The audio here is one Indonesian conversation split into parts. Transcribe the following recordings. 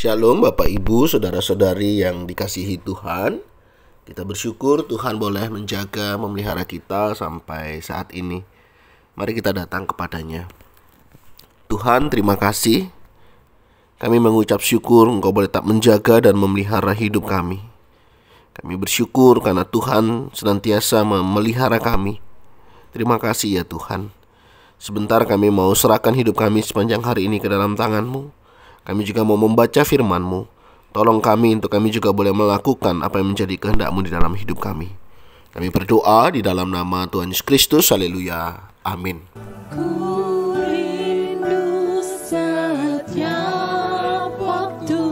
Shalom Bapak Ibu, Saudara-saudari yang dikasihi Tuhan. Kita bersyukur Tuhan boleh menjaga, memelihara kita sampai saat ini. Mari kita datang kepadanya. Tuhan, terima kasih. Kami mengucap syukur Engkau boleh tak menjaga dan memelihara hidup kami. Kami bersyukur karena Tuhan senantiasa memelihara kami. Terima kasih ya Tuhan. Sebentar kami mau serahkan hidup kami sepanjang hari ini ke dalam tangan-Mu. Kami juga mau membaca firman-Mu. Tolong kami untuk kami juga boleh melakukan apa yang menjadi kehendak-Mu di dalam hidup kami. Kami berdoa di dalam nama Tuhan Yesus Kristus. Haleluya. Amin. Ku rindu setiap waktu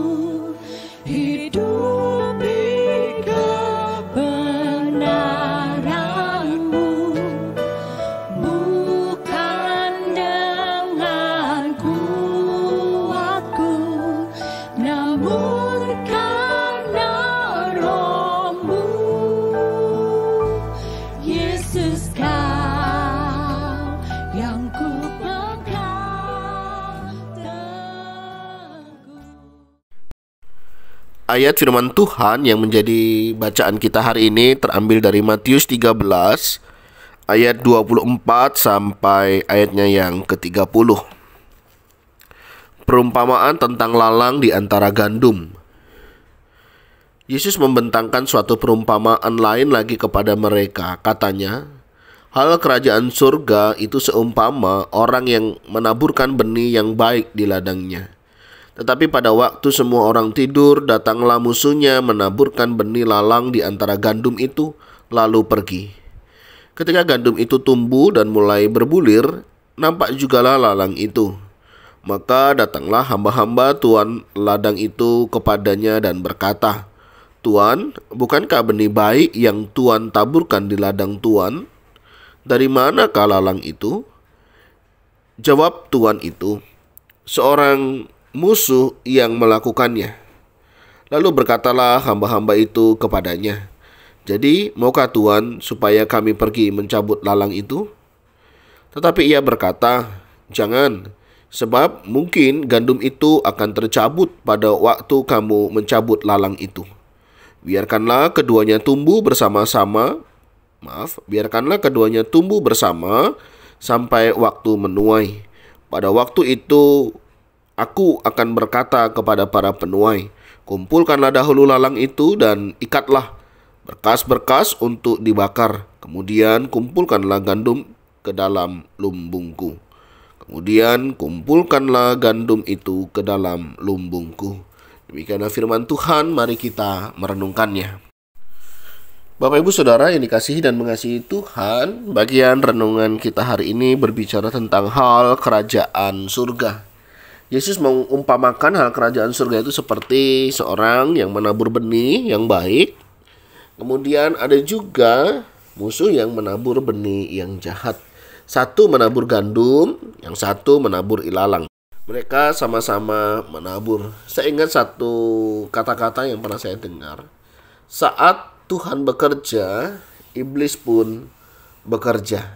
hidup di kebenaran-Mu, bukan dengan kuatku, namun karena Roh-Mu. Yesus, Kau yang ku pegang teguh. Ayat firman Tuhan yang menjadi bacaan kita hari ini terambil dari Matius 13 ayat 24 sampai ayatnya yang ke-30. Perumpamaan tentang lalang di antara gandum. Yesus membentangkan suatu perumpamaan lain lagi kepada mereka. Katanya, hal kerajaan surga itu seumpama orang yang menaburkan benih yang baik di ladangnya. Tetapi pada waktu semua orang tidur, datanglah musuhnya menaburkan benih lalang di antara gandum itu, lalu pergi. Ketika gandum itu tumbuh dan mulai berbulir, nampak jugalah lalang itu. Maka datanglah hamba-hamba tuan ladang itu kepadanya dan berkata, Tuan, bukankah benih baik yang Tuan taburkan di ladang Tuan? Dari manakah lalang itu? Jawab tuan itu, seorang musuh yang melakukannya. Lalu berkatalah hamba-hamba itu kepadanya, jadi maukah Tuan supaya kami pergi mencabut lalang itu? Tetapi ia berkata, jangan, sebab mungkin gandum itu akan tercabut pada waktu kamu mencabut lalang itu. Biarkanlah keduanya tumbuh bersama sampai waktu menuai. Pada waktu itu aku akan berkata kepada para penuai, kumpulkanlah dahulu lalang itu dan ikatlah berkas-berkas untuk dibakar. Kemudian kumpulkanlah gandum ke dalam lumbungku. Demikianlah firman Tuhan, mari kita merenungkannya. Bapak Ibu Saudara yang dikasihi dan mengasihi Tuhan, bagian renungan kita hari ini berbicara tentang hal kerajaan surga. Yesus mengumpamakan hal kerajaan surga itu seperti seorang yang menabur benih yang baik. Kemudian ada juga musuh yang menabur benih yang jahat. Satu menabur gandum, yang satu menabur ilalang. Mereka sama-sama menabur. Saya ingat satu kata-kata yang pernah saya dengar. Saat Tuhan bekerja, iblis pun bekerja.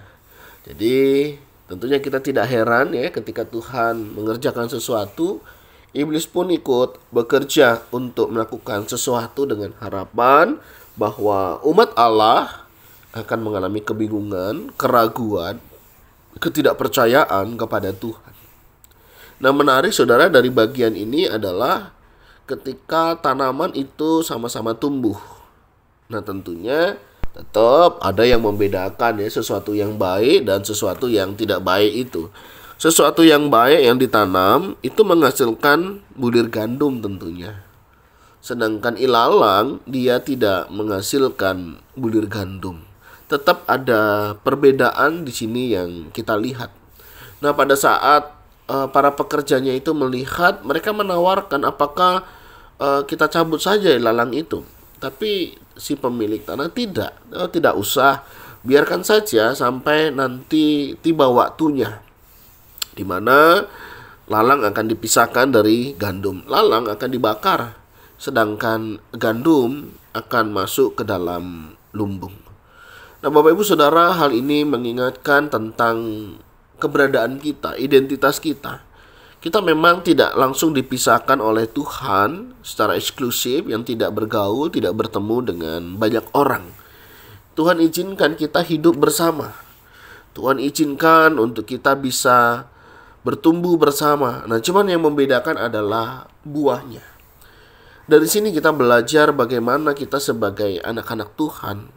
Jadi tentunya kita tidak heran ya ketika Tuhan mengerjakan sesuatu, iblis pun ikut bekerja untuk melakukan sesuatu dengan harapan bahwa umat Allah akan mengalami kebingungan, keraguan, ketidakpercayaan kepada Tuhan. Nah, menarik saudara dari bagian ini adalah ketika tanaman itu sama-sama tumbuh. Nah, tentunya tetap ada yang membedakan ya, sesuatu yang baik dan sesuatu yang tidak baik itu. Sesuatu yang baik yang ditanam itu menghasilkan bulir gandum tentunya. Sedangkan ilalang dia tidak menghasilkan bulir gandum. Tetap ada perbedaan di sini yang kita lihat. Nah, pada saat para pekerjanya itu melihat, mereka menawarkan apakah kita cabut saja ilalang itu. Tapi si pemilik tanah tidak usah, biarkan saja sampai nanti tiba waktunya, di mana lalang akan dipisahkan dari gandum. Lalang akan dibakar, sedangkan gandum akan masuk ke dalam lumbung. Nah, Bapak Ibu Saudara, hal ini mengingatkan tentang keberadaan kita, identitas kita. Kita memang tidak langsung dipisahkan oleh Tuhan secara eksklusif, yang tidak bergaul, tidak bertemu dengan banyak orang. Tuhan izinkan kita hidup bersama. Tuhan izinkan untuk kita bisa bertumbuh bersama. Nah, cuman yang membedakan adalah buahnya. Dari sini kita belajar bagaimana kita sebagai anak-anak Tuhan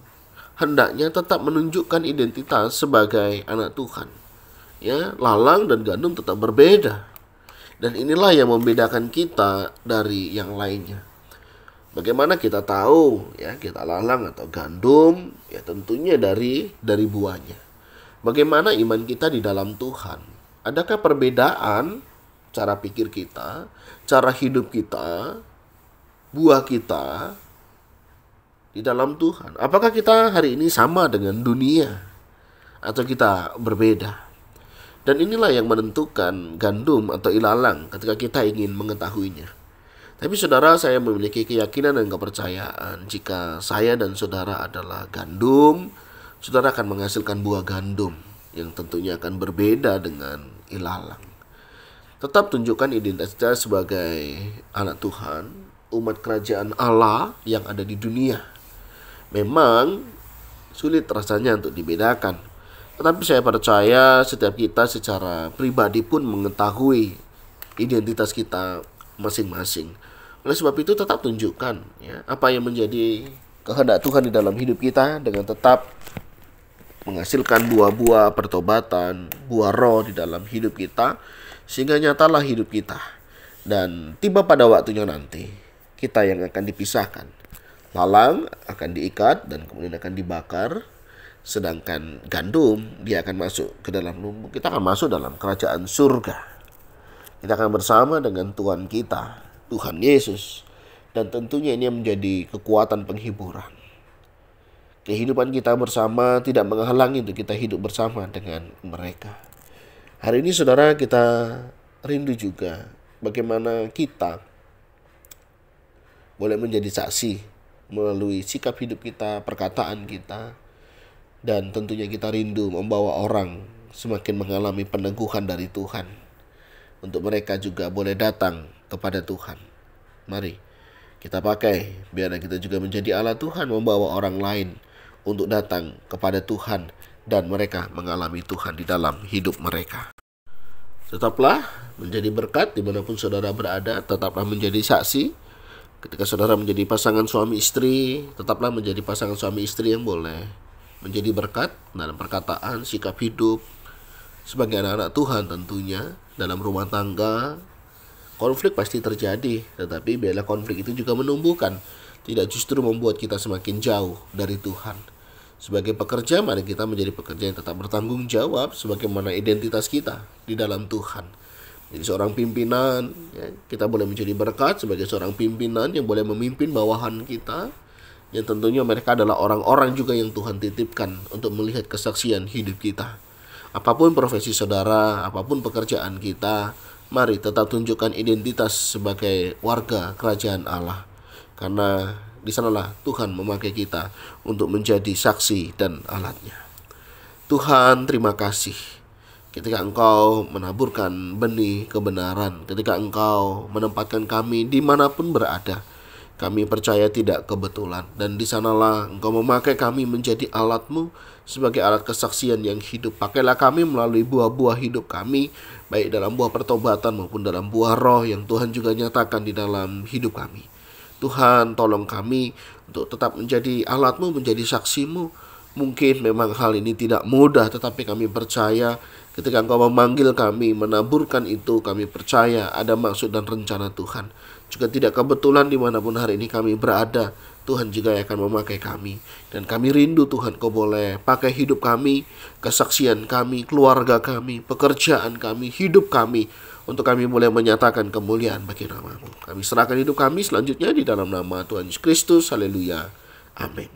hendaknya tetap menunjukkan identitas sebagai anak Tuhan. Ya, lalang dan gandum tetap berbeda. Dan inilah yang membedakan kita dari yang lainnya. Bagaimana kita tahu ya kita lalang atau gandum? Ya tentunya dari buahnya. Bagaimana iman kita di dalam Tuhan? Adakah perbedaan cara pikir kita, cara hidup kita, buah kita di dalam Tuhan? Apakah kita hari ini sama dengan dunia atau kita berbeda? Dan inilah yang menentukan gandum atau ilalang ketika kita ingin mengetahuinya. Tapi saudara, saya memiliki keyakinan dan kepercayaan jika saya dan saudara adalah gandum, saudara akan menghasilkan buah gandum yang tentunya akan berbeda dengan ilalang. Tetap tunjukkan identitas sebagai anak Tuhan, umat kerajaan Allah yang ada di dunia. Memang sulit rasanya untuk dibedakan. Tetapi saya percaya setiap kita secara pribadi pun mengetahui identitas kita masing-masing. Oleh sebab itu tetap tunjukkan ya, apa yang menjadi kehendak Tuhan di dalam hidup kita dengan tetap menghasilkan buah-buah pertobatan, buah roh di dalam hidup kita, sehingga nyatalah hidup kita. Dan tiba pada waktunya nanti, kita yang akan dipisahkan. Lalang akan diikat dan kemudian akan dibakar. Sedangkan gandum, dia akan masuk ke dalam lumbung. Kita akan masuk dalam kerajaan surga. Kita akan bersama dengan Tuhan kita, Tuhan Yesus. Dan tentunya ini menjadi kekuatan penghiburan. Kehidupan kita bersama tidak menghalangi untuk kita hidup bersama dengan mereka. Hari ini saudara, kita rindu juga bagaimana kita boleh menjadi saksi melalui sikap hidup kita, perkataan kita. Dan tentunya kita rindu membawa orang semakin mengalami peneguhan dari Tuhan. Untuk mereka juga boleh datang kepada Tuhan. Mari kita pakai, biar kita juga menjadi alat Tuhan, membawa orang lain untuk datang kepada Tuhan. Dan mereka mengalami Tuhan di dalam hidup mereka. Tetaplah menjadi berkat dimanapun saudara berada. Tetaplah menjadi saksi. Ketika saudara menjadi pasangan suami istri, tetaplah menjadi pasangan suami istri yang boleh menjadi berkat dalam perkataan, sikap hidup sebagai anak-anak Tuhan tentunya. Dalam rumah tangga konflik pasti terjadi, tetapi biarlah konflik itu juga menumbuhkan, tidak justru membuat kita semakin jauh dari Tuhan. Sebagai pekerja, mari kita menjadi pekerja yang tetap bertanggung jawab sebagaimana identitas kita di dalam Tuhan. Jadi seorang pimpinan ya, kita boleh menjadi berkat sebagai seorang pimpinan yang boleh memimpin bawahan kita, yang tentunya mereka adalah orang-orang juga yang Tuhan titipkan untuk melihat kesaksian hidup kita. Apapun profesi saudara, apapun pekerjaan kita, mari tetap tunjukkan identitas sebagai warga kerajaan Allah. Karena di sanalah Tuhan memakai kita untuk menjadi saksi dan alatnya. Tuhan, terima kasih ketika Engkau menaburkan benih kebenaran, ketika Engkau menempatkan kami dimanapun berada. Kami percaya tidak kebetulan, dan di sanalah Engkau memakai kami menjadi alat-Mu sebagai alat kesaksian yang hidup. Pakailah kami melalui buah-buah hidup kami, baik dalam buah pertobatan maupun dalam buah roh yang Tuhan juga nyatakan di dalam hidup kami. Tuhan, tolong kami untuk tetap menjadi alat-Mu, menjadi saksi-Mu. Mungkin memang hal ini tidak mudah, tetapi kami percaya ketika Engkau memanggil kami, menaburkan itu, kami percaya ada maksud dan rencana Tuhan. Juga tidak kebetulan dimanapun hari ini kami berada, Tuhan juga akan memakai kami. Dan kami rindu Tuhan, Kau boleh pakai hidup kami, kesaksian kami, keluarga kami, pekerjaan kami, hidup kami, untuk kami boleh menyatakan kemuliaan bagi nama-Mu. Kami serahkan hidup kami selanjutnya di dalam nama Tuhan Yesus Kristus. Haleluya. Amin.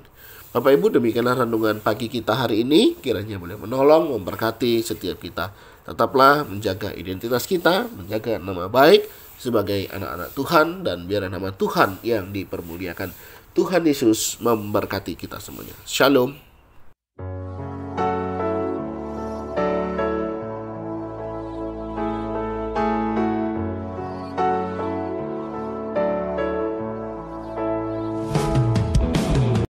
Bapak Ibu, demikianlah renungan pagi kita hari ini. Kiranya boleh menolong, memberkati setiap kita. Tetaplah menjaga identitas kita, menjaga nama baik sebagai anak-anak Tuhan, dan biar nama Tuhan yang dipermuliakan. Tuhan Yesus memberkati kita semuanya. Shalom.